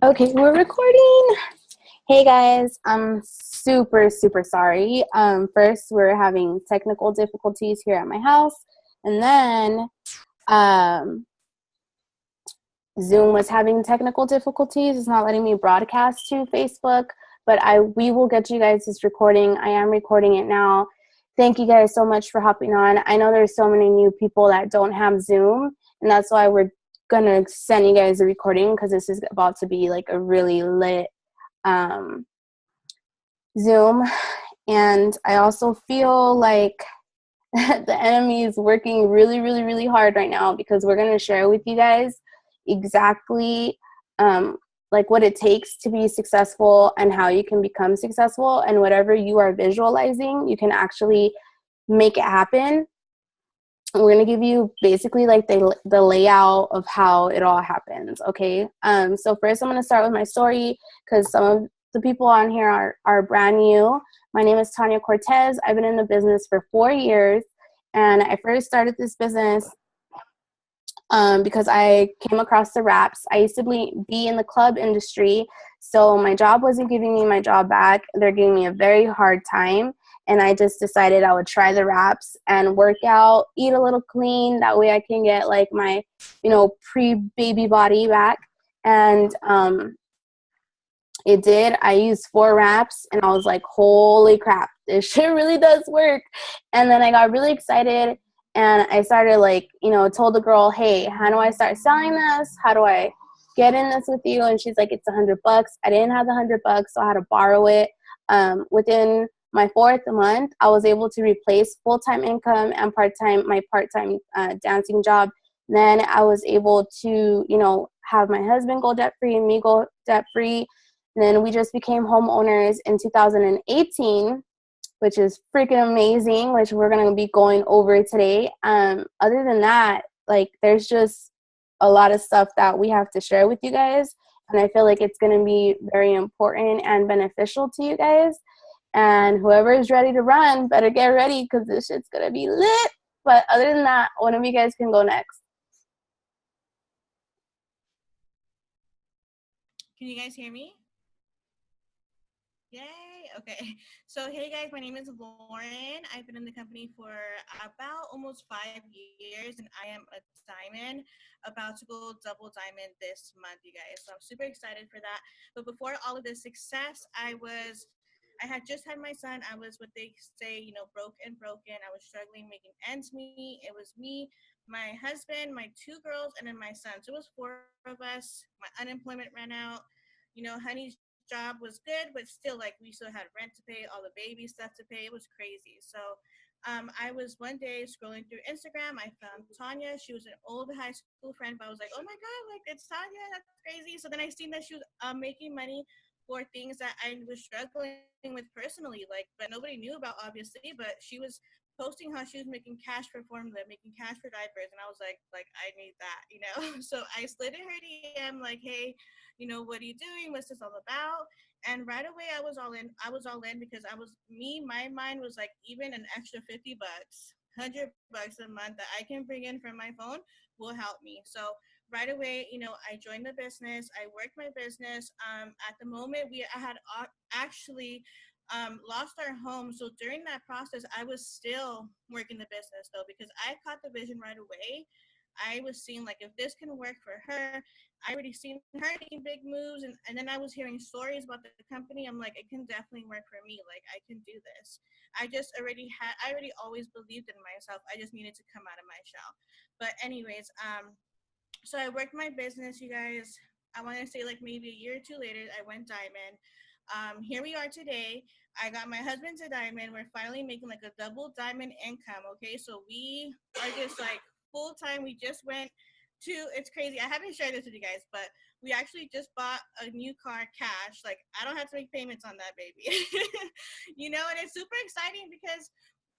Okay, we're recording. Hey guys, I'm super sorry. First, we're having technical difficulties here at my house, and then um, Zoom was having technical difficulties. It's not letting me broadcast to Facebook, but we will get you guys this recording. I am recording it now. Thank you guys so much for hopping on. I know there's so many new people that don't have Zoom, and that's why we're gonna send you guys a recording because this is about to be like a really lit um, Zoom. And I also feel like the enemy is working really hard right now because we're going to share with you guys exactly like what it takes to be successful and how you can become successful, and whatever you are visualizing, you can actually make it happen. We're going to give you basically like the layout of how it all happens. Okay. So first I'm going to start with my story because some of the people on here are brand new. My name is Tanya Cortez. I've been in the business for 4 years, and I first started this business because I came across the wraps. I used to be in the club industry, so my job wasn't giving me my job back. They're giving me a very hard time, and I just decided I would try the wraps and work out, eat a little clean. That way I can get like my, pre-baby body back. And it did. I used 4 wraps, and I was like, holy crap, this shit really does work. And then I got really excited, and I started told the girl, hey, how do I start selling this? How do I get in this with you? And she's like, it's $100. I didn't have the $100, so I had to borrow it. Within my 4th month, I was able to replace full-time income and my part-time dancing job. Then I was able to, have my husband go debt-free and me go debt-free. And then we just became homeowners in 2018, which is freaking amazing, which we're going to be going over today. Other than that, like, there's just a lot of stuff that we have to share with you guys. And I feel like it's going to be very important and beneficial to you guys. And whoever is ready to run, better get ready because this shit's going to be lit. But other than that, one of you guys can go next. Can you guys hear me? Yay. Okay. So, hey guys, my name is Lauren. I've been in the company for about almost 5 years, and I am a diamond, about to go double diamond this month, you guys. So, I'm super excited for that. But before all of this success, I had just had my son. I was what they say, broke and broken. I was struggling making ends meet. It was me, my husband, my 2 girls, and then my son. So, it was 4 of us. My unemployment ran out. Honey's job was good, but still, like, we still had rent to pay, all the baby stuff to pay. It was crazy. So I was one day scrolling through Instagram. I found Tanya. She was an old high school friend, but I was like, oh my God, like, it's Tanya. That's crazy. So then I seen that she was making money for things that I was struggling with personally, like, but nobody knew about, obviously. But she was posting how she was making cash for formula, making cash for diapers, and I was like, I need that. So I slid in her DM, like, hey, what are you doing? What's this all about? And right away I was all in. I was all in because my mind was like, even an extra $50, $100 a month that I can bring in from my phone will help me. So right away, I joined the business. I worked my business. At the moment, I had actually lost our home. So during that process, I was still working the business though, because I caught the vision right away. I was seeing, like, if this can work for her, I already seen her making big moves, and then I was hearing stories about the company. I'm like, it can definitely work for me. Like, I can do this. I already always believed in myself. I just needed to come out of my shell. But anyways, so I worked my business, you guys. I want to say, like, maybe a year or two later, I went diamond. Here we are today. I got my husband to diamond. We're finally making like a double diamond income. Okay, so we are just like full time. We just went to. It's crazy. I haven't shared this with you guys, but we actually just bought a new car cash. Like, I don't have to make payments on that baby. And it's super exciting because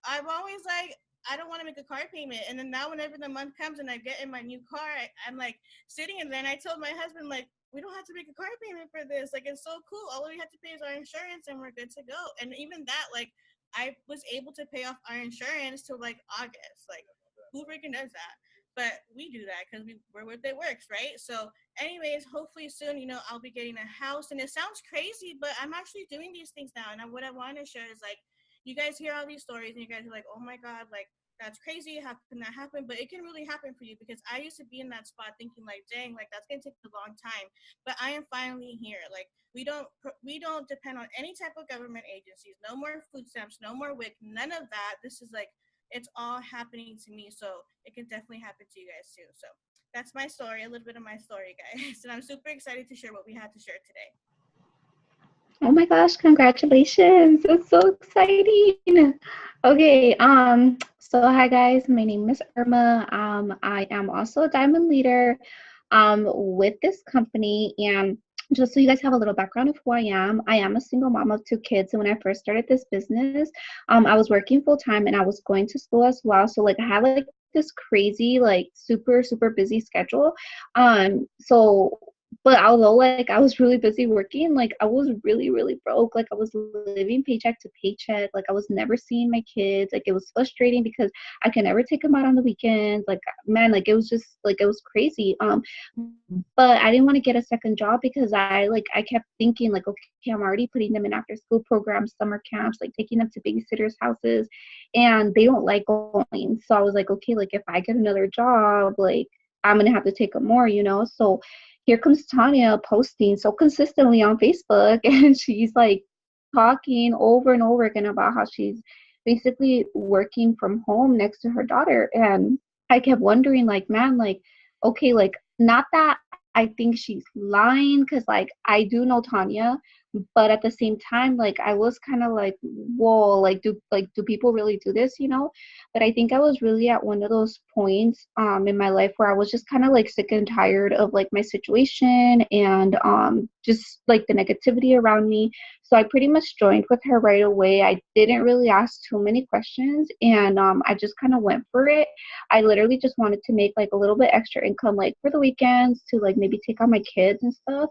I'm always like, I don't want to make a car payment. And then now, whenever the month comes and I get in my new car, I'm like sitting in there, and I told my husband, like, we don't have to make a car payment for this. Like, it's so cool. All we have to pay is our insurance, and we're good to go. And even that, like, I was able to pay off our insurance till like August. Like, who freaking does that? but we do that because we're where it works, right? So anyways, hopefully soon, I'll be getting a house. And it sounds crazy, but I'm actually doing these things now. And what I want to share is like, you guys hear all these stories and you guys are like, oh my God, like, that's crazy. How can that happen? But it can really happen for you, because I used to be in that spot thinking like, dang, like that's going to take a long time. But I am finally here. Like, we don't depend on any type of government agencies. No more food stamps, no more WIC, none of that. This is like, it's all happening to me. So it can definitely happen to you guys too. So that's my story, a little bit of my story, guys. And I'm super excited to share what we had to share today. Oh my gosh, congratulations. That's so exciting. Okay, so hi guys, my name is Irma. I am also a diamond leader with this company. And just so you guys have a little background of who I am a single mom of two kids. And when I first started this business, I was working full time and I was going to school as well. So like I had like this crazy, like super, super busy schedule. So but although like I was really busy working, like I was really, really broke. Like I was living paycheck to paycheck. Like I was never seeing my kids. Like it was frustrating because I could never take them out on the weekends. Like man, like it was just like it was crazy. But I didn't want to get a second job because I kept thinking like, okay, I'm already putting them in after school programs, summer camps, like taking them to babysitters' houses, and they don't like going. So I was like, okay, like if I get another job, like I'm gonna have to take them more, you know. So here comes Tanya posting so consistently on Facebook, and she's like talking over and over again about how she's basically working from home next to her daughter. And I kept wondering, like, man, like, okay, like, not that I think she's lying, because like I do know Tanya, but at the same time, like I was kind of like, whoa, like do people really do this, you know? But I think I was really at one of those points in my life where I was just kind of like sick and tired of like my situation and just like the negativity around me. So I pretty much joined with her right away. I didn't really ask too many questions, and I just kind of went for it. I literally just wanted to make like a little bit extra income, like for the weekends to like maybe take on my kids and stuff.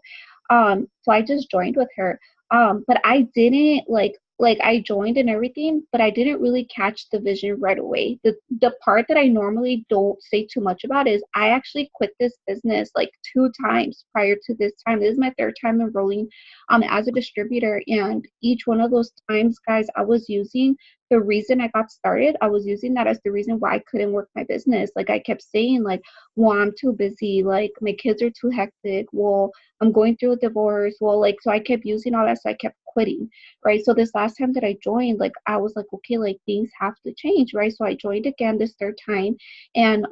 So I just joined with her. But I didn't like I joined and everything, but I didn't really catch the vision right away. The part that I normally don't say too much about is I actually quit this business like 2 times prior to this time. This is my third time enrolling as a distributor, and each one of those times, guys, I was using the reason I got started, I was using that as the reason why I couldn't work my business. Like I kept saying like, well, I'm too busy, like my kids are too hectic, well, I'm going through a divorce, well, like, so I kept using all that, so I kept quitting, right? So this last time that I joined, like I was like, okay, like things have to change, right? So I joined again this third time, and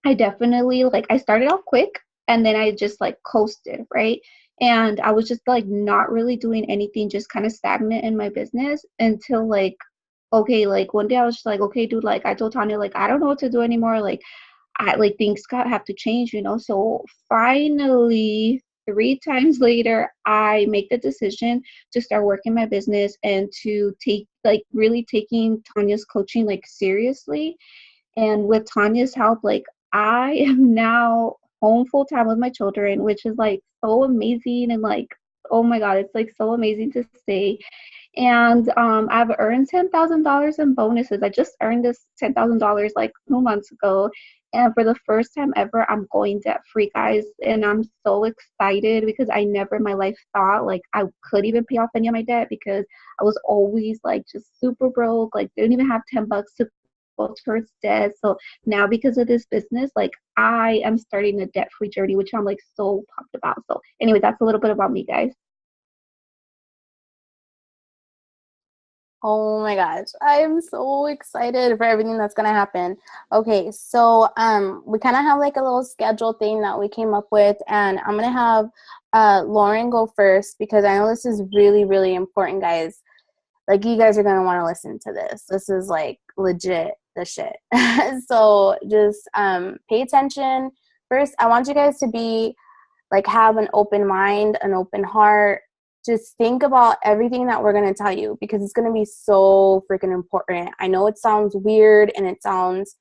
I definitely like I started off quick and then I just like coasted, right? And I was just like not really doing anything, just kind of stagnant in my business until like, okay, like one day I was just like, okay, dude, like I told Tanya, like I don't know what to do anymore. Like I like things got have to change, you know. So finally, 3 times later, I make the decision to start working my business and to take like really taking Tanya's coaching like seriously. And with Tanya's help, like I am now home full time with my children, which is like so amazing and like oh my god, it's like so amazing to say. And I've earned $10,000 in bonuses. I just earned this $10,000 like 2 months ago. And for the first time ever, I'm going debt free, guys. And I'm so excited because I never in my life thought like I could even pay off any of my debt, because I was always like just super broke, like didn't even have $10 to go towards debt. So now because of this business, like I am starting a debt free journey, which I'm like so pumped about. So anyway, that's a little bit about me, guys. Oh my gosh, I'm so excited for everything that's gonna happen. Okay, so we kind of have like a little schedule thing that we came up with, and I'm gonna have Lauren go first because I know this is really, really important, guys. Like you guys are gonna want to listen to this. This is like legit the shit. So just pay attention. First, I want you guys to be like have an open mind, an open heart. Just think about everything that we're going to tell you because it's going to be so freaking important. I know it sounds weird and it sounds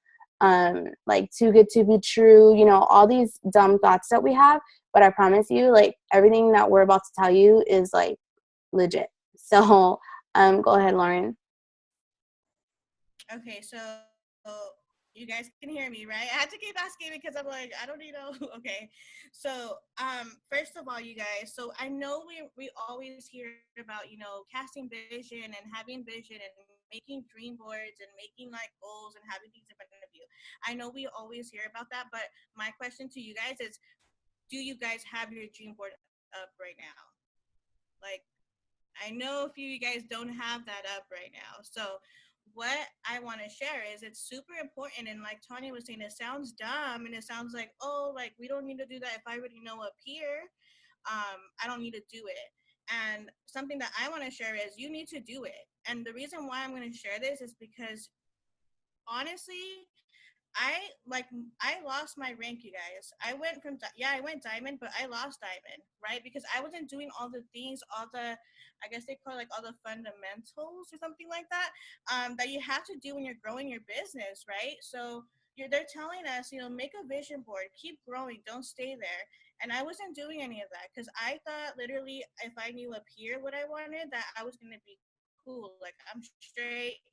like too good to be true, you know, all these dumb thoughts that we have, but I promise you, like everything that we're about to tell you is like legit. So go ahead, Lauren. Okay, so You guys can hear me, right? I had to keep asking because I'm like, I don't even know. Okay. So, first of all, you guys, so I know we always hear about, you know, casting vision and having vision and making dream boards and making like goals and having things in front of you. I know we always hear about that, but my question to you guys is, do you guys have your dream board up right now? Like, I know a few of you guys don't have that up right now. So what I want to share is it's super important. And like Tanya was saying, it sounds dumb and it sounds like, oh, like we don't need to do that. If I already know up here, I don't need to do it. And something that I want to share is you need to do it. And the reason why I'm going to share this is because honestly, I lost my rank, you guys. I went diamond, but I lost diamond, right? Because I wasn't doing all the things, all the, I guess they call it like all the fundamentals or something like that, that you have to do when you're growing your business, right? So they're telling us, you know, make a vision board, keep growing, don't stay there. And I wasn't doing any of that because I thought literally if I knew up here what I wanted, that I was gonna be cool. Like I'm straight.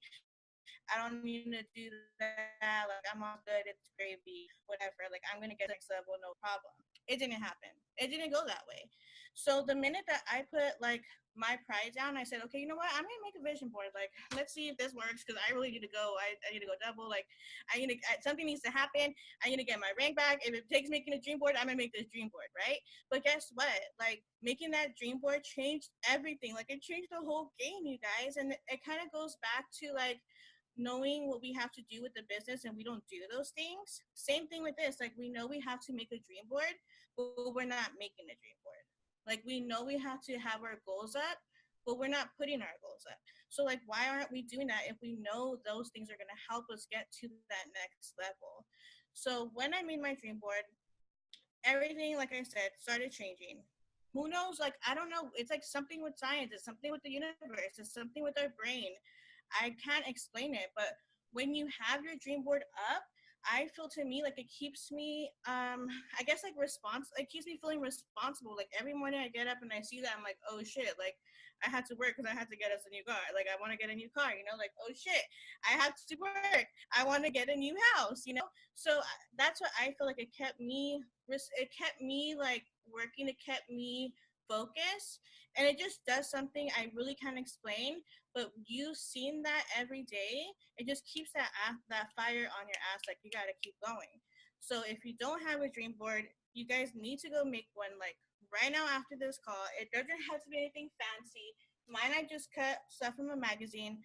I don't need to do that. Like I'm all good. It's gravy, whatever. Like I'm gonna get to the next level, no problem. It didn't happen. It didn't go that way. So the minute that I put like my pride down, I said, okay, you know what? I'm gonna make a vision board. Like let's see if this works because I really need to go. I need to go double. Like something needs to happen. I need to get my rank back. If it takes making a dream board, I'm gonna make this dream board, right? But guess what? Like making that dream board changed everything. Like it changed the whole game, you guys. And it kind of goes back to like knowing what we have to do with the business and we don't do those things. Same thing with this. Like we know we have to make a dream board, but we're not making a dream board. Like we know we have to have our goals up, but we're not putting our goals up. So like why aren't we doing that if we know those things are going to help us get to that next level? So when I made my dream board, everything, like I said, started changing. Who knows? Like, I don't know. It's like something with science. It's something with the universe. It's something with our brain. I can't explain it, but when you have your dream board up, I feel to me like it keeps me, I guess like it keeps me feeling responsible. Like every morning I get up and I see that, I'm like, oh shit, like I had to work because I had to get us a new car. Like I want to get a new car, you know, like, oh shit, I have to work. I want to get a new house, you know? So that's what I feel like it kept me like working, it kept me focused, and it just does something I really can't explain, but you seeing that every day, it just keeps that fire on your ass. Like you got to keep going. So if you don't have a dream board, you guys need to go make one like right now after this call. It doesn't have to be anything fancy. Mine, I just cut stuff from a magazine.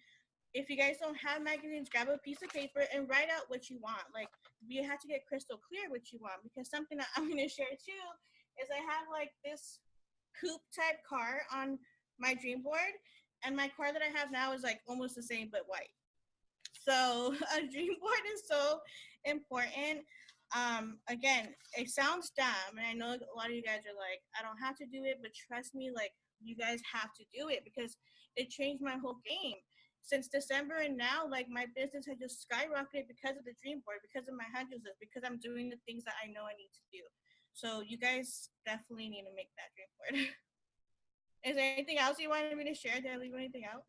If you guys don't have magazines, grab a piece of paper and write out what you want. Like you have to get crystal clear what you want, because something that I'm going to share too is I have like this coupe type car on my dream board, and my car that I have now is like almost the same but white. So a dream board is so important. Again, it sounds dumb, and I know a lot of you guys are like, I don't have to do it, but trust me, like you guys have to do it because it changed my whole game. Since December and now, like my business has just skyrocketed because of the dream board, because of my hundreds list, because I'm doing the things that I know I need to do. So you guys definitely need to make that dream board. Is there anything else you wanted me to share? Did I leave anything out?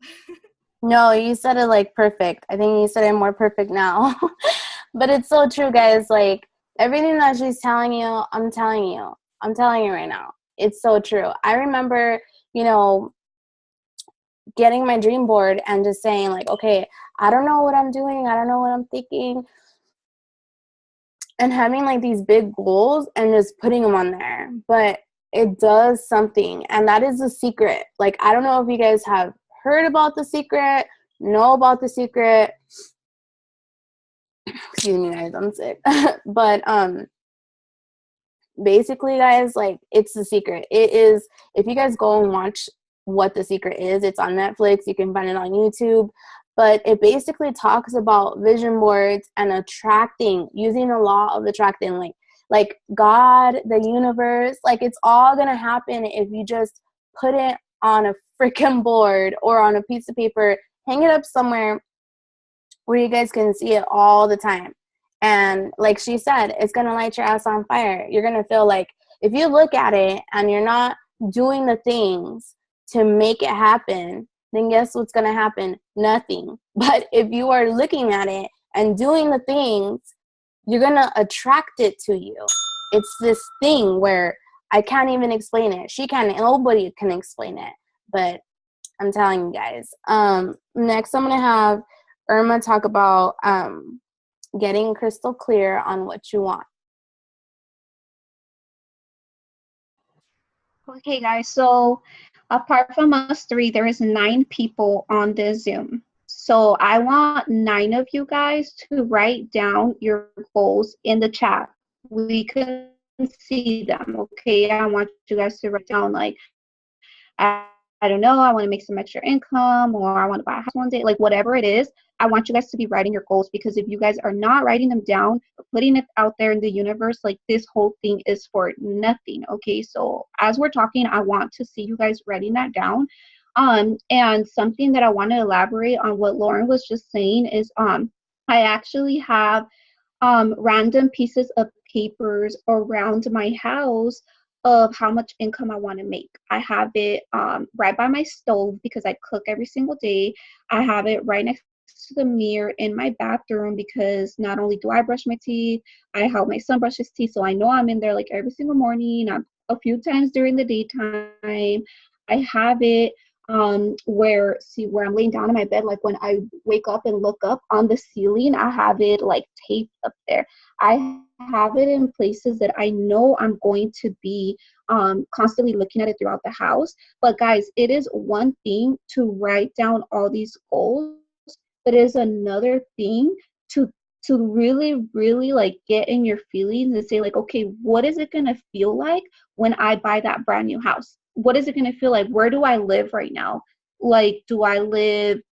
No, you said it like perfect. I think you said it more perfect now. But it's so true, guys. Like everything that she's telling you, I'm telling you. I'm telling you right now. It's so true. I remember, you know, getting my dream board and just saying like, okay, I don't know what I'm doing. I don't know what I'm thinking. And having like these big goals and just putting them on there. But it does something. And that is the secret. Like, I don't know if you guys have heard about The Secret, know about The Secret. Excuse me, guys, I'm sick. But basically, guys, like, it's The Secret. It is, if you guys go and watch what The Secret is, it's on Netflix. You can find it on YouTube. But it basically talks about vision boards and attracting, using the law of attracting, like God, the universe, like it's all going to happen if you just put it on a freaking board or on a piece of paper, hang it up somewhere where you guys can see it all the time. And like she said, it's going to light your ass on fire. You're going to feel like if you look at it and you're not doing the things to make it happen, then guess what's going to happen? Nothing. But if you are looking at it and doing the things, you're going to attract it to you. It's this thing where I can't even explain it. She can't, nobody can explain it. But I'm telling you guys. Next, I'm going to have Irma talk about getting crystal clear on what you want. Okay, guys, so apart from us three, there is 9 people on this Zoom. So I want 9 of you guys to write down your goals in the chat. We can see them, okay? I want you guys to write down, like, I don't know, I want to make some extra income, or I want to buy a house one day, like whatever it is. I want you guys to be writing your goals, because if you guys are not writing them down or putting it out there in the universe, like this whole thing is for nothing. Okay, so as we're talking, I want to see you guys writing that down. And something that I want to elaborate on what Lauren was just saying is I actually have random pieces of papers around my house of how much income I want to make. I have it right by my stove because I cook every single day. I have it right next to the mirror in my bathroom because not only do I brush my teeth, I help my son brush his teeth. So I know I'm in there like every single morning, a few times during the daytime. I have it where I'm laying down in my bed, like when I wake up and look up on the ceiling, I have it like taped up there. I have it in places that I know I'm going to be constantly looking at it throughout the house. But guys, it is one thing to write down all these goals, but it is another thing to really, really like get in your feelings and say like, okay, what is it going to feel like when I buy that brand new house? What is it going to feel like? Where do I live right now? Like, do I rent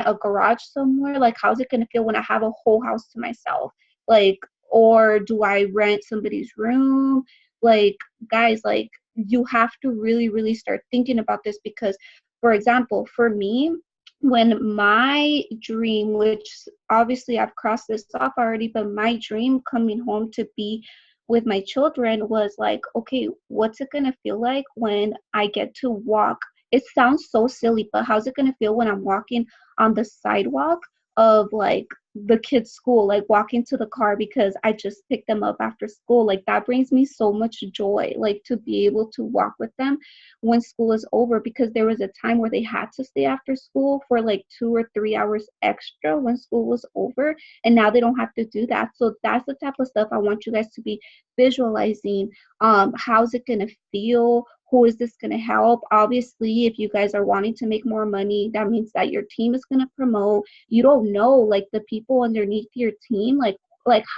a garage somewhere? Like, how's it going to feel when I have a whole house to myself? Like, or do I rent somebody's room? Like, guys, like, you have to really, really start thinking about this because, for example, for me, when my dream, which obviously I've crossed this off already, but my dream coming home to be with my children was like, okay, what's it going to feel like when I get to walk? It sounds so silly, but how's it going to feel when I'm walking on the sidewalk of like the kids' school, like walking to the car because I just picked them up after school? Like that brings me so much joy, like to be able to walk with them when school is over, because there was a time where they had to stay after school for like 2 or 3 hours extra when school was over, and now they don't have to do that. So that's the type of stuff I want you guys to be visualizing. How's it gonna feel? Who is this gonna help? Obviously, if you guys are wanting to make more money, that means that your team is gonna promote. You don't know like the people underneath your team, like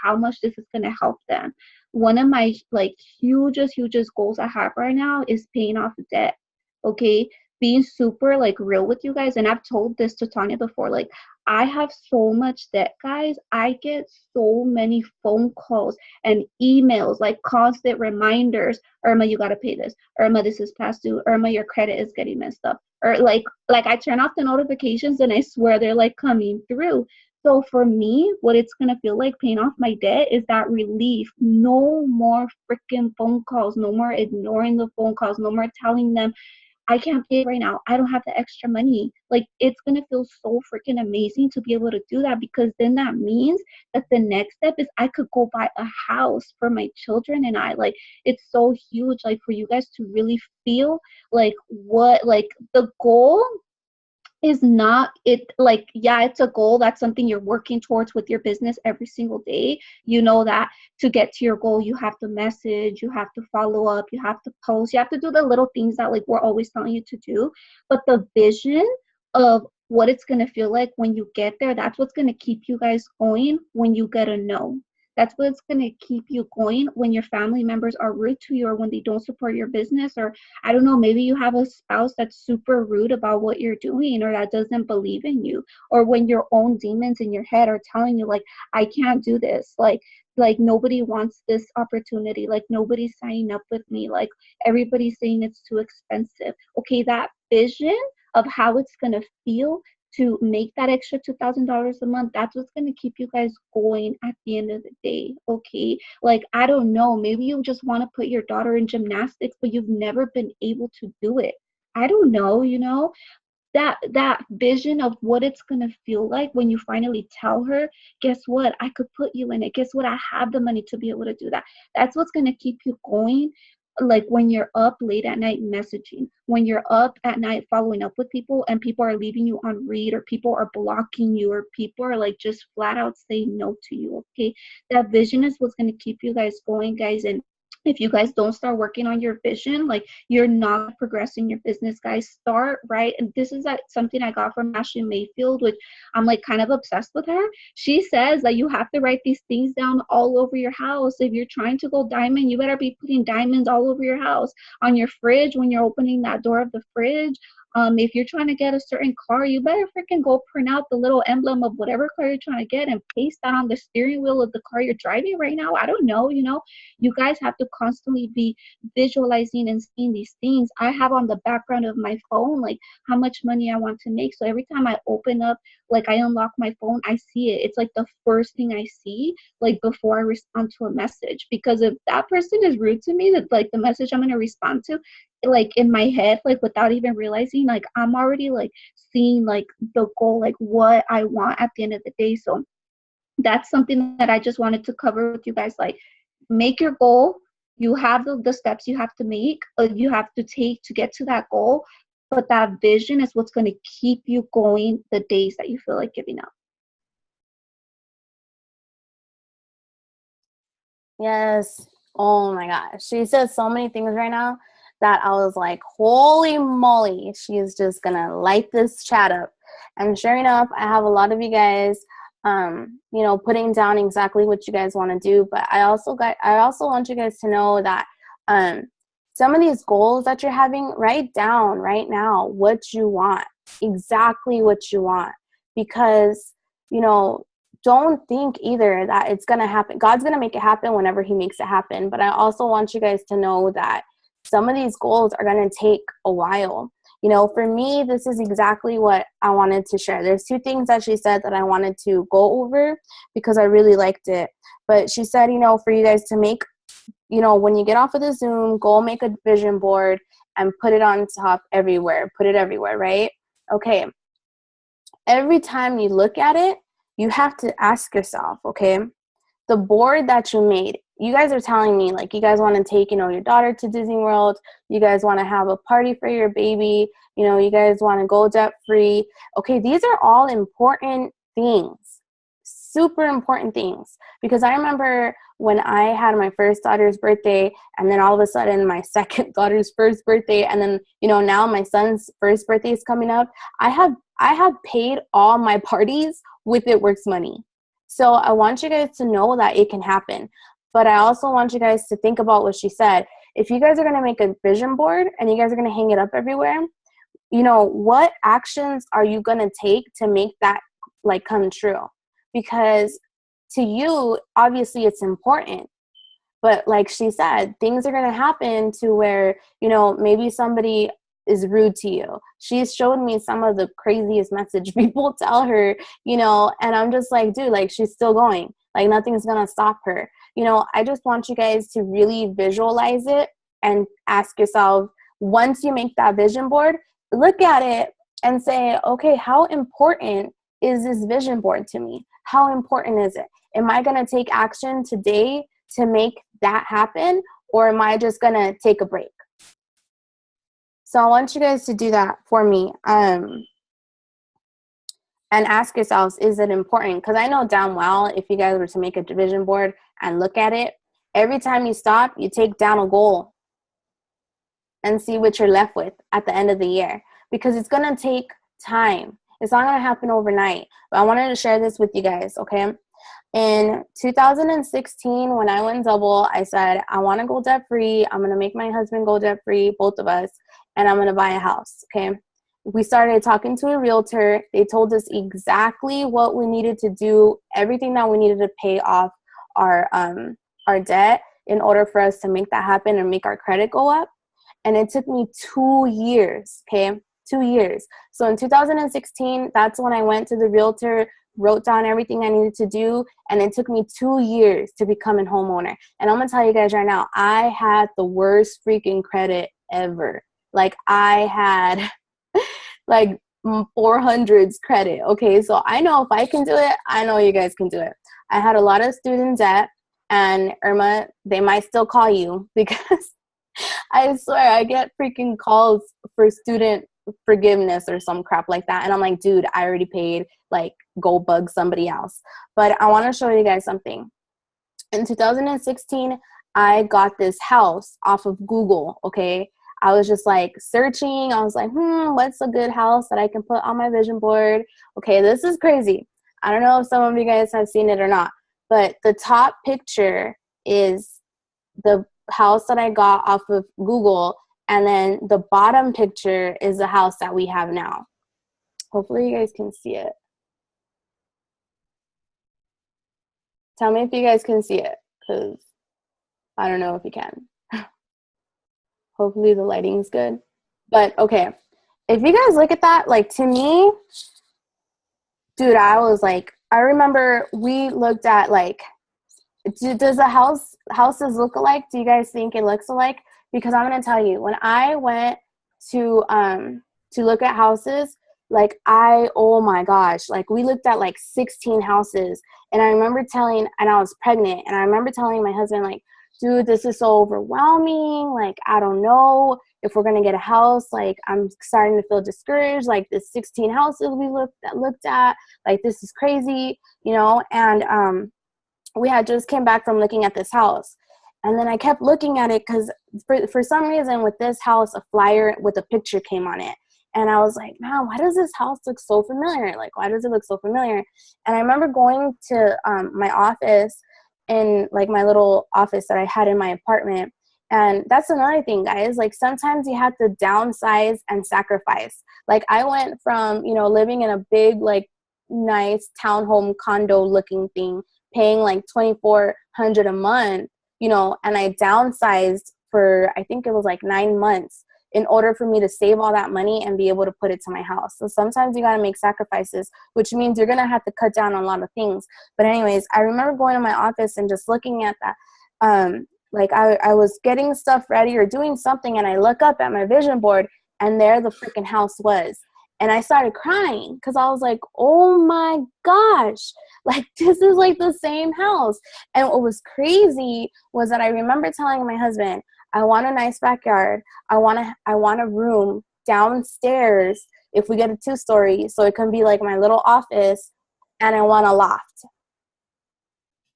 how much this is gonna help them. One of my like hugest goals I have right now is paying off debt. Okay, being super like real with you guys, and I've told this to Tanya before, like I have so much debt, guys. I get so many phone calls and emails, like constant reminders. Irma, you gotta pay this. Irma, this is past due. Irma, your credit is getting messed up. Or like I turn off the notifications and I swear they're like coming through. So for me, what it's going to feel like paying off my debt is that relief. No more freaking phone calls. No more ignoring the phone calls. No more telling them, I can't pay right now. I don't have the extra money. Like, it's going to feel so freaking amazing to be able to do that, because then that means that the next step is I could go buy a house for my children and I. Like, it's so huge, like, for you guys to really feel like what, like, the goal is not it, like, yeah, it's a goal. That's something you're working towards with your business every single day. You know that to get to your goal, you have to message, you have to follow up, you have to post, you have to do the little things that like we're always telling you to do. But the vision of what it's going to feel like when you get there, that's what's going to keep you guys going when you get a no. That's what's going to keep you going when your family members are rude to you, or when they don't support your business, or I don't know, maybe you have a spouse that's super rude about what you're doing, or that doesn't believe in you, or when your own demons in your head are telling you like, I can't do this, like nobody wants this opportunity, like nobody's signing up with me, like everybody's saying it's too expensive. Okay, that vision of how it's going to feel to make that extra $2,000 a month, that's what's going to keep you guys going at the end of the day. Okay, like I don't know, maybe you just want to put your daughter in gymnastics, but you've never been able to do it. I don't know, that vision of what it's gonna feel like when you finally tell her, guess what? I could put you in it. Guess what? I have the money to be able to do that. That's what's gonna keep you going. Like when you're up late at night messaging, when you're up at night following up with people and people are leaving you on read, or people are blocking you, or people are like just flat out saying no to you. Okay, that vision is what's going to keep you guys going, guys. And if you guys don't start working on your vision, like, you're not progressing your business, guys. Start, right? And this is like something I got from Ashley Mayfield, which I'm like kind of obsessed with her. She says that you have to write these things down all over your house. If you're trying to go diamond, you better be putting diamonds all over your house, on your fridge, when you're opening that door of the fridge. If you're trying to get a certain car, you better freaking go print out the little emblem of whatever car you're trying to get and paste that on the steering wheel of the car you're driving right now. I don't know, you guys have to constantly be visualizing and seeing these things. I have on the background of my phone, like, how much money I want to make. So every time I open up, like, I unlock my phone, I see it. It's like the first thing I see, like, before I respond to a message. Because if that person is rude to me, that, like, the message I'm going to respond to, like, in my head, like, without even realizing, like, I'm already like seeing like the goal, like what I want at the end of the day. So that's something that I just wanted to cover with you guys. Like, make your goal. You have the steps you have to make, you have to take to get to that goal. But that vision is what's going to keep you going the days that you feel like giving up. Yes. Oh my gosh. She said so many things right now that I was like, holy moly, she's just gonna light this chat up. And sure enough, I have a lot of you guys putting down exactly what you guys want to do. But I also want you guys to know that some of these goals that you're having, write down right now what you want, exactly what you want. Because, don't think either that it's going to happen. God's going to make it happen whenever he makes it happen. But I also want you guys to know that some of these goals are going to take a while. For me, this is exactly what I wanted to share. There's two things that she said that I wanted to go over because I really liked it. But she said, for you guys to make, when you get off of the Zoom, go make a vision board and put it on top everywhere. Put it everywhere, right? Okay. Every time you look at it, you have to ask yourself, okay, the board that you made, you guys are telling me, like, you guys want to take, your daughter to Disney World. You guys want to have a party for your baby. You guys want to go debt free. Okay, these are all important things, super important things. Because I remember when I had my first daughter's birthday, and then all of a sudden my second daughter's first birthday, and then, now my son's first birthday is coming up. I have paid all my parties with It Works money. So I want you guys to know that it can happen. But I also want you guys to think about what she said. If you guys are going to make a vision board and you guys are going to hang it up everywhere, what actions are you going to take to make that come true? Because to you, obviously it's important. But like she said, things are going to happen to where, maybe somebody is rude to you. She's showed me some of the craziest message people tell her, and I'm just like, dude, like, she's still going. Like, nothing's going to stop her. I just want you guys to really visualize it and ask yourself, once you make that vision board, look at it and say, okay, how important is this vision board to me? How important is it? Am I going to take action today to make that happen? Or am I just going to take a break? So I want you guys to do that for me. And ask yourselves, is it important? Because I know damn well if you guys were to make a vision board and look at it, every time you stop, you take down a goal and see what you're left with at the end of the year. Because it's going to take time. It's not going to happen overnight. But I wanted to share this with you guys, okay? In 2016, when I went double, I said, I want to go debt free. I'm going to make my husband go debt free, both of us, and I'm going to buy a house, okay? We started talking to a realtor. They told us exactly what we needed to do, everything that we needed to pay off our debt in order for us to make that happen and make our credit go up. And it took me 2 years, okay? 2 years. So in 2016, that's when I went to the realtor, wrote down everything I needed to do, and it took me 2 years to become a homeowner. And I'm going to tell you guys right now, I had the worst freaking credit ever. Like, I had... like, 400s credit. Okay, so I know if I can do it, I know you guys can do it. I had a lot of student debt, and Irma, they might still call you because I swear I get freaking calls for student forgiveness or some crap like that. And I'm like, dude, I already paid, like, go bug somebody else. But I want to show you guys something. In 2016, I got this house off of Google, okay? I was just like searching. I was like, what's a good house that I can put on my vision board? Okay, this is crazy. I don't know if some of you guys have seen it or not, but the top picture is the house that I got off of Google, and then the bottom picture is the house that we have now. Hopefully you guys can see it. Tell me if you guys can see it, because I don't know if you can. Hopefully the lighting's good. But okay, if you guys look at that, like, to me, dude, I was like, I remember we looked at, like, does the houses look alike? Do you guys think it looks alike? Because I'm gonna tell you, when I went to look at houses, like, oh my gosh, like, we looked at like 16 houses, and I remember and I was pregnant, and I remember telling my husband, like, dude, this is so overwhelming. Like, I don't know if we're gonna get a house. Like, I'm starting to feel discouraged. Like, the 16 houses we looked at, like, this is crazy, you know. And we had just came back from looking at this house, and then I kept looking at it because for some reason with this house, a flyer with a picture came on it. And I was like, man, why does this house look so familiar? Like, why does it look so familiar? And I remember going to my office, in like my little office that I had in my apartment. And that's another thing, guys. Like, sometimes you have to downsize and sacrifice. Like, I went from, you know, living in a big, like, nice townhome condo looking thing, paying like $2,400 a month, you know, and I downsized for, I think it was like 9 months, in order for me to save all that money and be able to put it to my house. So sometimes you got to make sacrifices, which means you're going to have to cut down on a lot of things. But anyways, I remember going to my office and just looking at that. Like, I was getting stuff ready or doing something, and I look up at my vision board, and there the freaking house was. And I started crying because I was like, oh my gosh, like, this is like the same house. And what was crazy was that I remember telling my husband, I want a nice backyard. I want a room downstairs if we get a 2-story, so it can be like my little office, and I want a loft.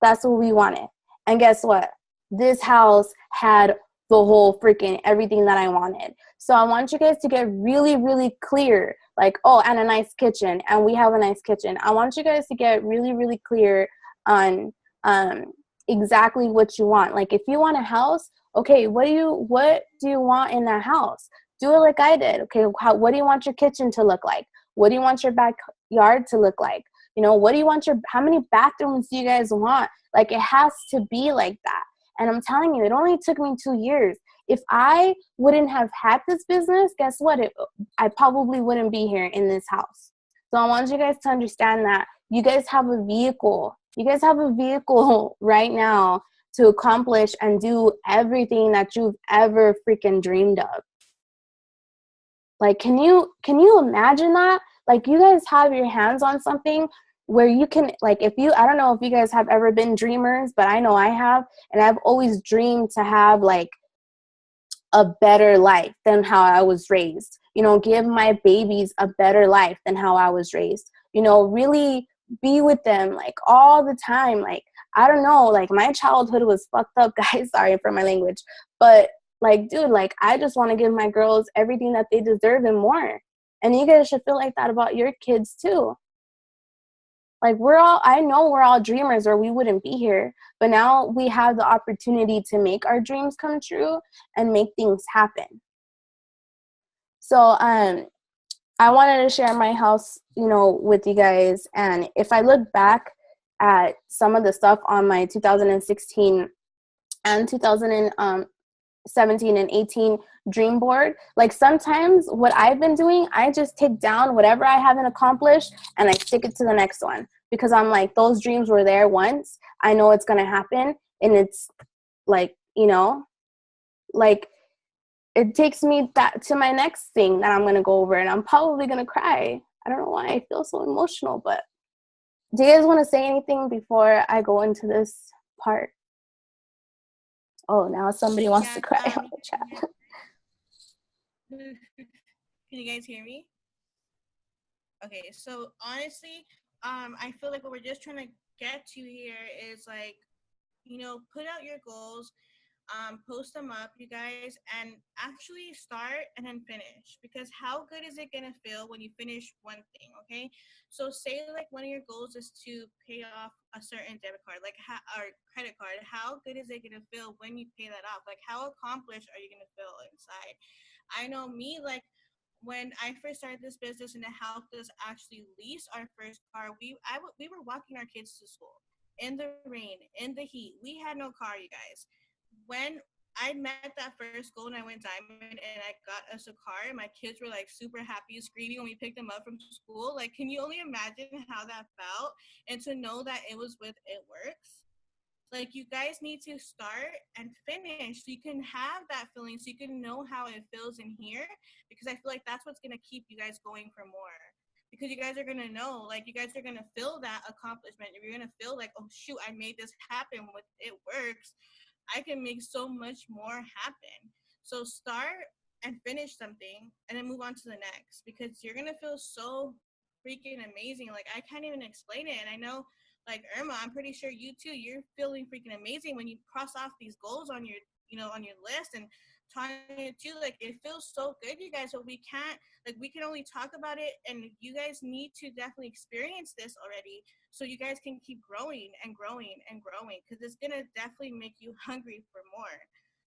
That's what we wanted. And guess what? This house had the whole freaking everything that I wanted. So I want you guys to get really, really clear, like, oh, and a nice kitchen, and we have a nice kitchen. I want you guys to get really, really clear on exactly what you want. Like, if you want a house, okay, what do you want in that house? Do it like I did. Okay, what do you want your kitchen to look like? What do you want your backyard to look like? You know, how many bathrooms do you guys want? Like, it has to be like that. And I'm telling you, it only took me 2 years. If I wouldn't have had this business, guess what? I probably wouldn't be here in this house. So I want you guys to understand that you guys have a vehicle. You guys have a vehicle right now to accomplish and do everything that you've ever freaking dreamed of. Like, can you imagine that? Like, you guys have your hands on something where you can, like, I don't know if you guys have ever been dreamers, but I know I have, and I've always dreamed to have, like, a better life than how I was raised. You know, give my babies a better life than how I was raised. You know, really be with them, like, all the time. Like, I don't know, like, my childhood was fucked up, guys. Sorry for my language. But, like, dude, like, I just want to give my girls everything that they deserve and more. And you guys should feel like that about your kids, too. Like, I know we're all dreamers or we wouldn't be here. But now we have the opportunity to make our dreams come true and make things happen. So, I wanted to share my house, you know, with you guys. And if I look back at some of the stuff on my 2016 and 2017 and 18 dream board, like, sometimes what I've been doing, I just take down whatever I haven't accomplished and I stick it to the next one, because I'm like, those dreams were there once. I know it's going to happen. And it's like, you know, like, it takes me that to my next thing that I'm going to go over, and I'm probably going to cry. I don't know why I feel so emotional, but do you guys want to say anything before I go into this part? Oh, now somebody wants to cry on the chat. Can you guys hear me? Okay, so honestly, I feel like what we're just trying to get to here is like, put out your goals, post them up, you guys, and actually start and then finish. Because how good is it gonna feel when you finish one thing? Okay, so say like one of your goals is to pay off a certain debit card, like or credit card. How good is it gonna feel when you pay that off? Like how accomplished are you gonna feel inside? I know me, like when I first started this business and it helped us actually lease our first car, we were walking our kids to school in the rain, in the heat. We had no car, you guys. When I met that first goal and I went diamond and I got us a car, my kids were like super happy, screaming when we picked them up from school. Like, can you only imagine how that felt? And to know that it was with It Works. Like, you guys need to start and finish so you can have that feeling, so you can know how it feels in here, because I feel like that's what's going to keep you guys going for more. Because you guys are going to know, like, you guys are going to feel that accomplishment. You're going to feel like, oh, shoot, I made this happen with It Works. I can make so much more happen. So start and finish something and then move on to the next, because you're going to feel so freaking amazing. Like, I can't even explain it. And I know, like Irma, I'm pretty sure you too, you're feeling freaking amazing when you cross off these goals on your, on your list. And Tanya too, like it feels so good, you guys, but we can't, like we can only talk about it, and you guys need to definitely experience this already so you guys can keep growing and growing and growing, because it's gonna definitely make you hungry for more.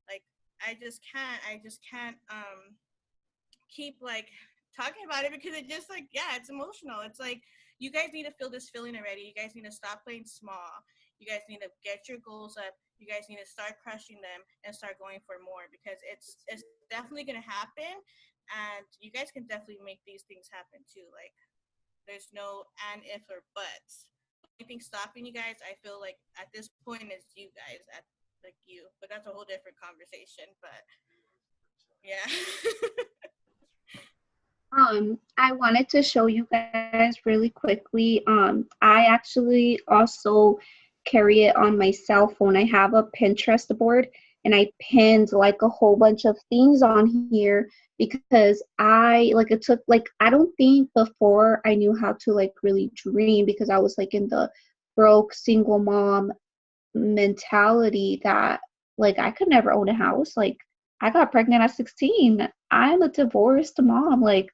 Like I just can't keep like talking about it, because it just like, yeah, it's emotional. It's like you guys need to feel this feeling already. You guys need to stop playing small. You guys need to get your goals up. You guys need to start crushing them and start going for more, because it's definitely gonna happen, and you guys can definitely make these things happen too. Like there's no and if or buts. Anything stopping you guys, I feel like at this point is you guys, at like you. But that's a whole different conversation. But yeah. I wanted to show you guys really quickly. I actually also carry it on my cell phone. I have a Pinterest board and I pinned like a whole bunch of things on here because it took like, I don't think before I knew how to like really dream, because I was like in the broke single mom mentality that like I could never own a house. Like I got pregnant at 16. I'm a divorced mom. Like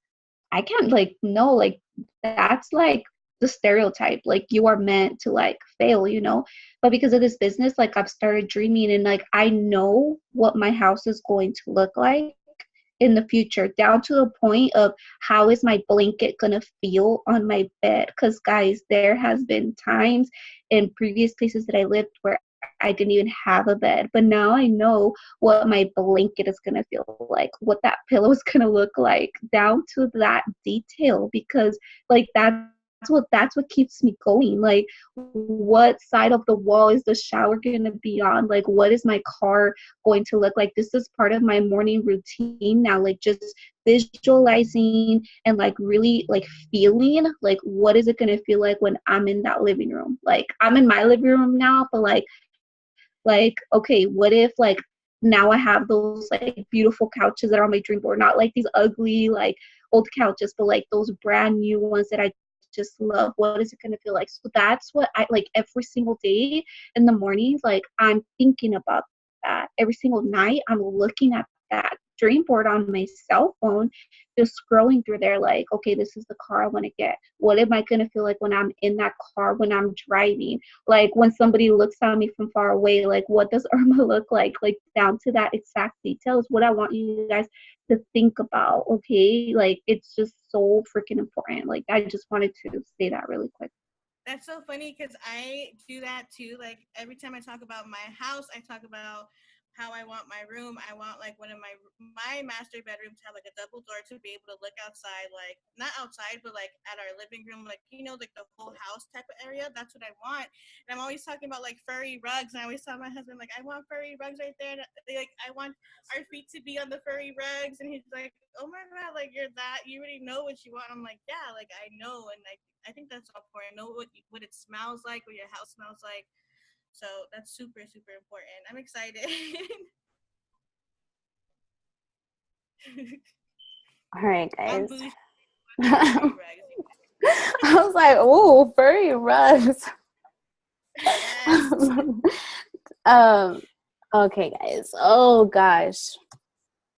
I can't like no, like that's like the stereotype. Like you are meant to like fail, you know? But because of this business, like I've started dreaming, and like I know what my house is going to look like in the future, down to the point of how is my blanket gonna feel on my bed. Because guys, there has been times in previous places that I lived where I didn't even have a bed, but now I know what my blanket is gonna feel like, what that pillow is gonna look like, down to that detail, because like that's what keeps me going. Like what side of the wall is the shower gonna be on? Like what is my car going to look like? This is part of my morning routine now, like just visualizing and like really like feeling like what is it gonna feel like when I'm in that living room. Like I'm in my living room now, but like okay, what if like now I have those like beautiful couches that are on my dream board, not like these ugly like old couches, but like those brand new ones that I just love. What is it going to feel like? So that's what I like every single day in the mornings. Like I'm thinking about that every single night. I'm looking at that dream board on my cell phone, just scrolling through there like, okay, this is the car I want to get. What am I going to feel like when I'm in that car, when I'm driving? Like when somebody looks at me from far away, like what does Irma look like? Like down to that exact detail is what I want you guys to think about. Okay, like it's just so freaking important. Like I just wanted to say that really quick. That's so funny because I do that too. Like every time I talk about my house, I talk about how I want my room. I want like one of my master bedroom to have like a double door to be able to look outside, like not outside, but like at our living room, like like the whole house type of area. That's what I want. And I'm always talking about like furry rugs, and I always tell my husband like I want furry rugs right there. Like I want our feet to be on the furry rugs, and he's like, oh my god, like you already know what you want. I'm like, yeah, like I know, and I think that's all important. Know what it smells like, what your house smells like. So that's super, super important. I'm excited. All right, I'm guys. bougie. I was like, "Ooh, furry rugs." Yes. um. Okay, guys. Oh gosh,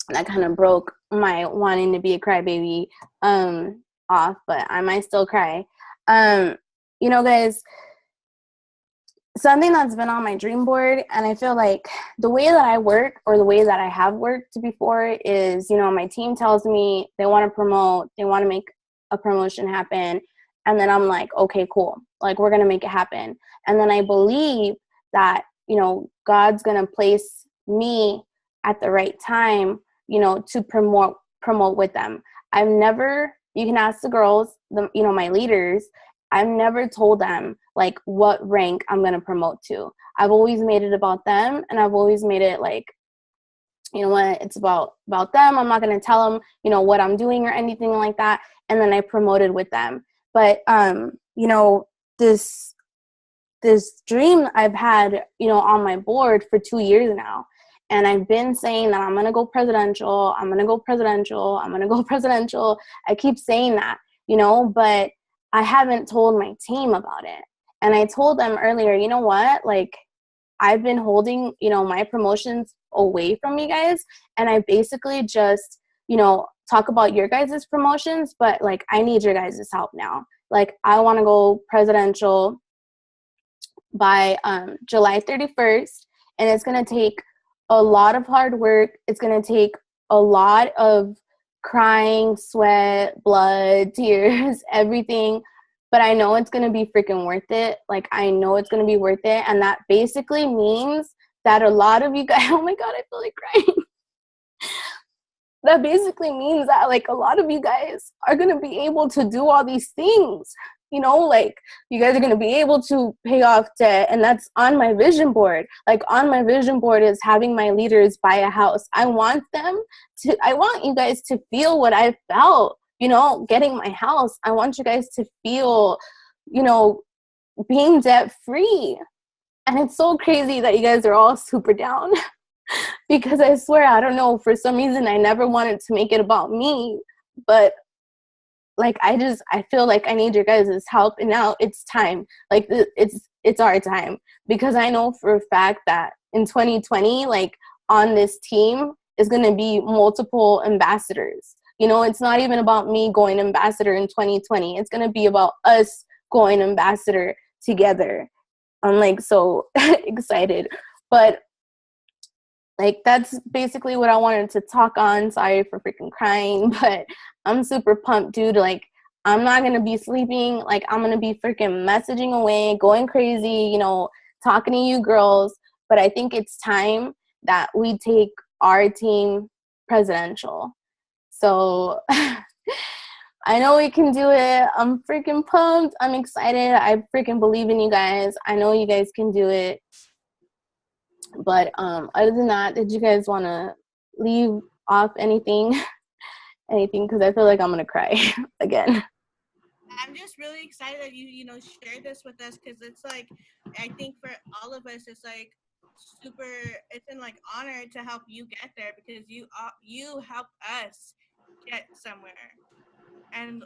that kind of broke my wanting to be a crybaby off, but I might still cry. Guys, something that's been on my dream board, and I feel like the way that I work, or the way that I have worked before, is my team tells me they want to promote, they want to make a promotion happen, and then I'm like, okay, cool, like we're gonna make it happen. And then I believe that God's gonna place me at the right time to promote with them. I've never, you can ask the girls, my leaders, I've never told them like what rank I'm going to promote to. I've always made it about them, and I've always made it like, you know what, it's about them. I'm not going to tell them, what I'm doing or anything like that. And then I promoted with them. But, this dream I've had, on my board for 2 years now. And I've been saying that I'm going to go presidential. I'm going to go presidential. I'm going to go presidential. I keep saying that, but I haven't told my team about it. And I told them earlier, you know what, like I've been holding, my promotions away from you guys. And I basically just, talk about your guys' promotions, but like, I need your guys' help now. Like, I want to go presidential by July 31st. And it's going to take a lot of hard work. It's going to take a lot of crying, sweat, blood, tears, everything. But I know it's going to be freaking worth it. Like, I know it's going to be worth it. And that basically means that a lot of you guys, oh my God, I feel like crying. That basically means that like a lot of you guys are going to be able to do all these things. Like you guys are going to be able to pay off debt. And that's on my vision board. Like on my vision board is having my leaders buy a house. I want you guys to feel what I felt, getting my house. I want you guys to feel, being debt free. And it's so crazy that you guys are all super down. Because I swear, I don't know, for some reason I never wanted to make it about me, but like I feel like I need your guys' help, and now it's time. Like it's our time, because I know for a fact that in 2020, like on this team is going to be multiple ambassadors. It's not even about me going ambassador in 2020. It's going to be about us going ambassador together. I'm like so excited, but like, that's basically what I wanted to talk on. Sorry for freaking crying, but I'm super pumped, dude. Like, I'm not going to be sleeping. Like, I'm going to be freaking messaging away, going crazy, talking to you girls. But I think it's time that we take our team presidential. So I know we can do it. I'm freaking pumped. I'm excited. I freaking believe in you guys. I know you guys can do it. But other than that, did you guys want to leave off anything? Because I feel like I'm going to cry again. I'm just really excited that you shared this with us, because it's like, I think for all of us, it's like it's an like honor to help you get there, because you helped us get somewhere. And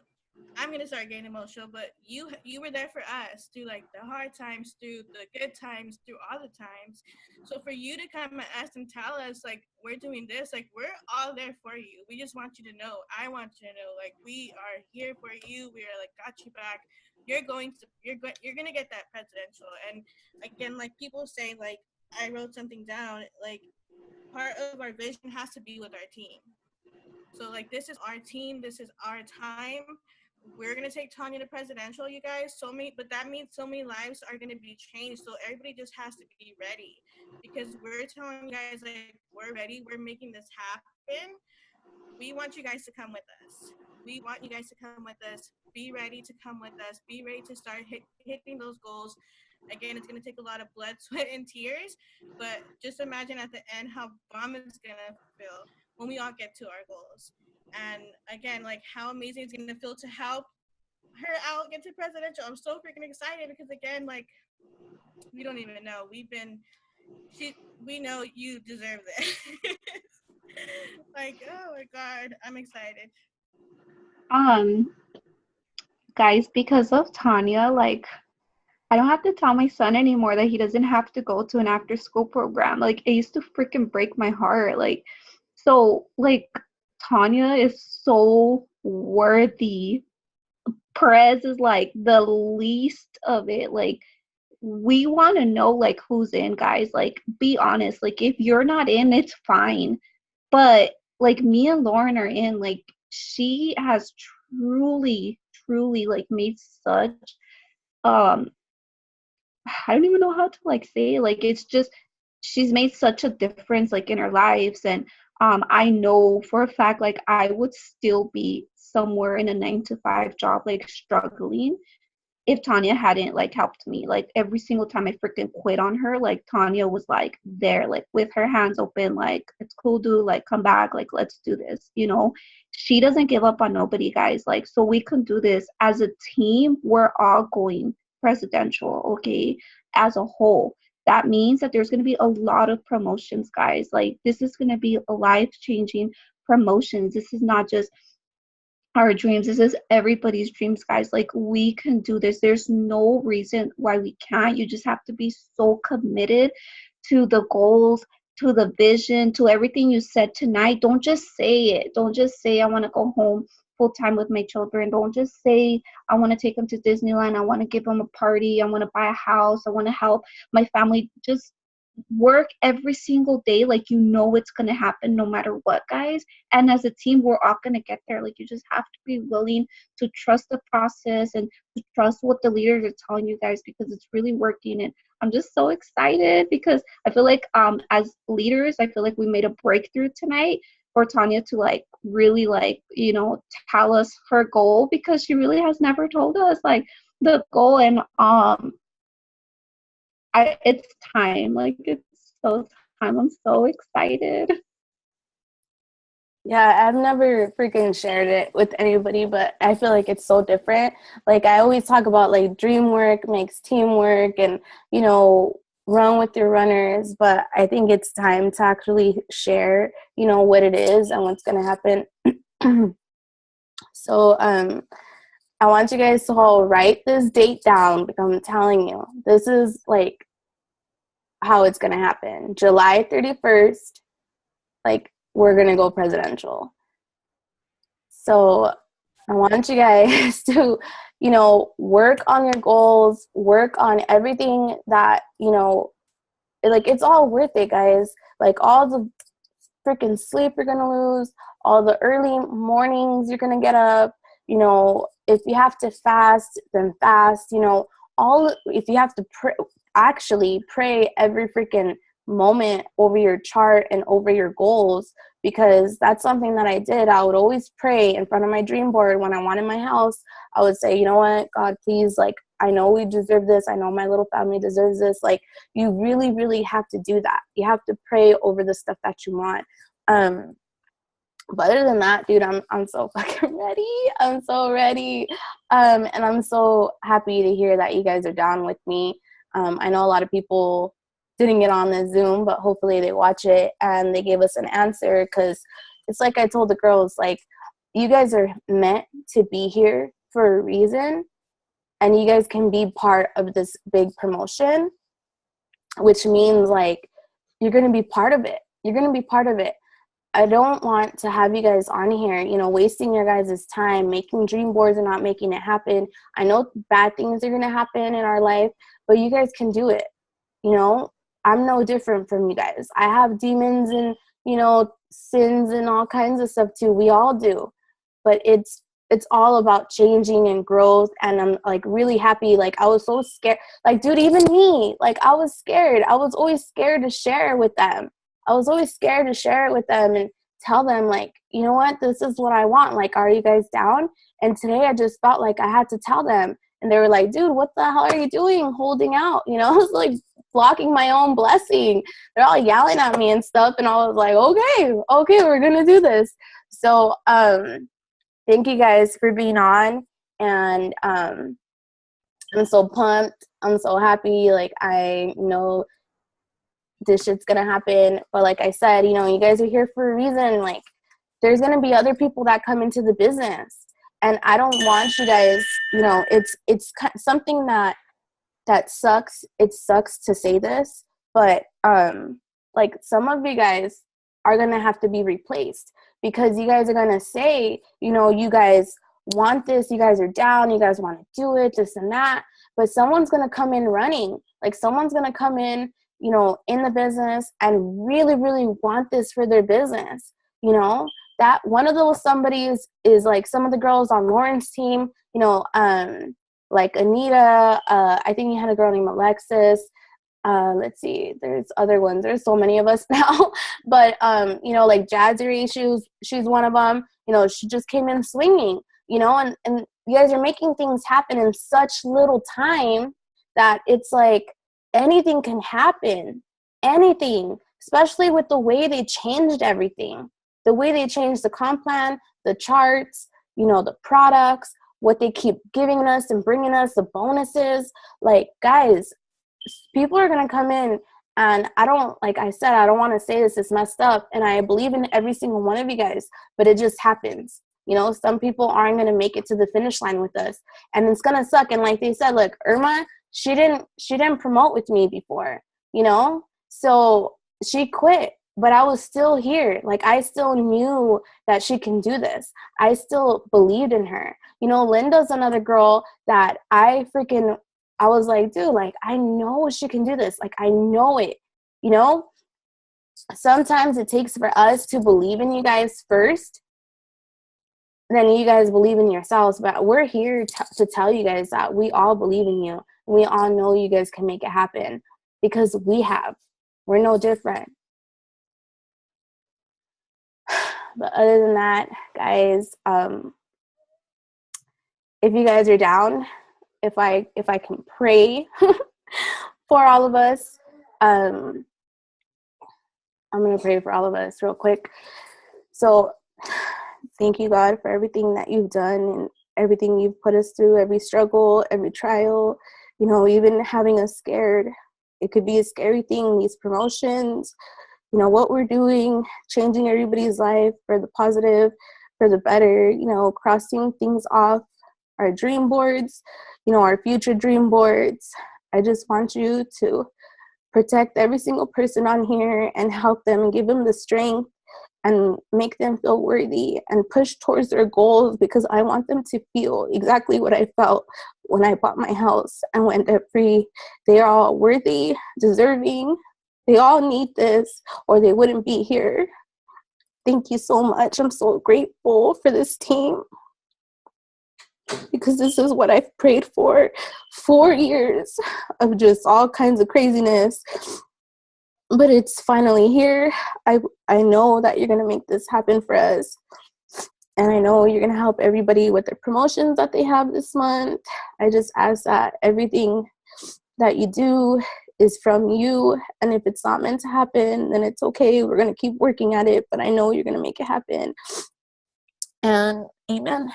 I'm gonna start getting emotional, but you were there for us through like the hard times, through the good times, through all the times. So for you to come at us and tell us like we're doing this, like we're all there for you. We just want you to know. I want you to know, like we are here for you. We are like got you back. You're gonna get that presidential. And again, like people say, like I wrote something down. Like part of our vision has to be with our team. So like this is our team. This is our time. we're gonna take Tanya to presidential, you guys. But that means so many lives are gonna be changed. So everybody just has to be ready, because we're telling you guys like we're ready. We're making this happen. We want you guys to come with us. We want you guys to come with us. Be ready to come with us. Be ready to start hitting those goals. Again, it's gonna take a lot of blood, sweat, and tears. But just imagine at the end how bomb it's gonna feel when we all get to our goals. And again, like how amazing it's gonna feel to help her out get to presidential. I'm so freaking excited because again, like we don't even know. We know you deserve this. Like, oh my god, I'm excited. Um, guys, because of Tanya, like I don't have to tell my son anymore that he doesn't have to go to an after school program. Like it used to freaking break my heart. Like so like Tanya is so worthy. Perez is like the least of it. Like we want to know like who's in, guys. Like be honest. Like if you're not in, it's fine. But like me and Lauren are in. Like she has truly like made such um I don't even know how to like say it. Like it's just she's made such a difference like in our lives. And I know for a fact like I would still be somewhere in a 9 to 5 job like struggling if Tanya hadn't like helped me. Like every single time I freaking quit on her, like Tanya was like there, like with her hands open, like it's cool, dude, like come back, like let's do this, you know. She doesn't give up on nobody, guys. Like so we can do this as a team. We're all going presidential, okay, as a whole. That means that there's going to be a lot of promotions, guys. Like this is going to be a life-changing promotions. This is not just our dreams. This is everybody's dreams, guys. Like we can do this. There's no reason why we can't. You just have to be so committed to the goals, to the vision, to everything you said tonight. Don't just say it. Don't just say I want to go home full time with my children. Don't just say I want to take them to Disneyland. I want to give them a party. I want to buy a house. I want to help my family. Just work every single day like you know it's going to happen no matter what, guys. And as a team, we're all going to get there. Like you just have to be willing to trust the process and to trust what the leaders are telling you, guys, because it's really working. And I'm just so excited because I feel like as leaders, I feel like we made a breakthrough tonight for Tanya to like really like, you know, tell us her goal, because she really has never told us like the goal. And it's time. Like it's so time. I'm so excited. Yeah, I've never freaking shared it with anybody, but I feel like it's so different. Like I always talk about like dream work makes teamwork and, you know, run with your runners, but I think it's time to actually share, you know, what it is and what's going to happen. So, I want you guys to all write this date down, because I'm telling you, this is like how it's going to happen. July 31st, like we're going to go presidential. So I want you guys to, you know, work on your goals, work on everything that, you know, like it's all worth it, guys. Like all the freaking sleep you're going to lose, all the early mornings you're going to get up, you know, if you have to fast, then fast, you know, if you have to pray every freaking moment over your chart and over your goals, because that's something that I did. I would always pray in front of my dream board when I wanted my house. I would say, you know what, God, please, like, I know we deserve this. I know my little family deserves this. Like, you really, really have to do that. You have to pray over the stuff that you want. But other than that, dude, I'm so fucking ready. I'm so ready. And I'm so happy to hear that you guys are down with me. I know a lot of people didn't get on the Zoom, but hopefully they watch it and they gave us an answer, because it's like I told the girls, like, you guys are meant to be here for a reason, and you guys can be part of this big promotion, which means, like, you're going to be part of it. You're going to be part of it. I don't want to have you guys on here, you know, wasting your guys' time, making dream boards and not making it happen. I know bad things are going to happen in our life, but you guys can do it. You know, I'm no different from you guys. I have demons and, you know, sins and all kinds of stuff too. We all do. But it's it's all about changing and growth. And I'm like really happy. Like I was so scared. Like, dude, even me, like I was scared. I was always scared to share with them. I was always scared to share it with them and tell them, like, you know what, this is what I want. Like, are you guys down? And today I just felt like I had to tell them. And they were like, dude, what the hell are you doing holding out? You know, I was like blocking my own blessing. They're all yelling at me and stuff. And I was like, okay, we're going to do this. So thank you guys for being on. And I'm so pumped. I'm so happy. Like, I know this shit's gonna happen, but like I said, you know, you guys are here for a reason. Like, there's gonna be other people that come into the business, and I don't want you guys, you know, it's something that sucks. It sucks to say this, but like some of you guys are gonna have to be replaced, because you guys are gonna say, you know, you guys want this, you guys are down, you guys want to do it, this and that, but someone's gonna come in running. Like, someone's gonna come in, you know, in the business and really, really want this for their business. You know, that one of those somebodies is like some of the girls on Lauren's team, you know, like Anita, I think you had a girl named Alexis. Let's see, there's other ones. There's so many of us now, but, you know, like Jazzery, she's one of them, you know, she just came in swinging, you know, and you guys are making things happen in such little time that it's like, anything can happen. Anything. Especially with the way they changed everything. The way they changed the comp plan, the charts, you know, the products, what they keep giving us and bringing us, the bonuses. Like, guys, people are going to come in, and I don't, like I said, I don't want to say this is messed up, and I believe in every single one of you guys, but it just happens. You know, some people aren't going to make it to the finish line with us, and it's going to suck. And like they said, look, Irma, she didn't promote with me before, you know? So she quit, but I was still here. Like, I still knew that she can do this. I still believed in her. You know, Linda's another girl that I was like, dude, like, I know she can do this. Like, I know it, you know? Sometimes it takes for us to believe in you guys first, then you guys believe in yourselves. But we're here to tell you guys that we all believe in you. We all know you guys can make it happen, because we're no different. But other than that, guys, if you guys are down, if I can pray for all of us, I'm going to pray for all of us real quick. So thank you, God, for everything that you've done and everything you've put us through, every struggle, every trial, you know, even having us scared. It could be a scary thing, these promotions, you know, what we're doing, changing everybody's life for the positive, for the better, you know, crossing things off our dream boards, you know, our future dream boards. I just want you to protect every single person on here and help them and give them the strength and make them feel worthy and push towards their goals, because I want them to feel exactly what I felt when I bought my house and went debt free. They are all worthy, deserving. They all need this, or they wouldn't be here. Thank you so much. I'm so grateful for this team, because this is what I've prayed for 4 years of just all kinds of craziness. But it's finally here. I know that you're going to make this happen for us. And I know you're going to help everybody with their promotions that they have this month. I just ask that everything that you do is from you. And if it's not meant to happen, then it's okay. We're going to keep working at it. But I know you're going to make it happen. And amen.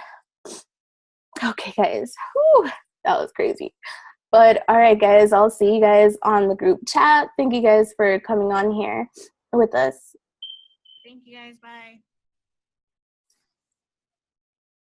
Okay, guys. Whew, that was crazy. But all right, guys, I'll see you guys on the group chat. Thank you guys for coming on here with us. Thank you guys. Bye.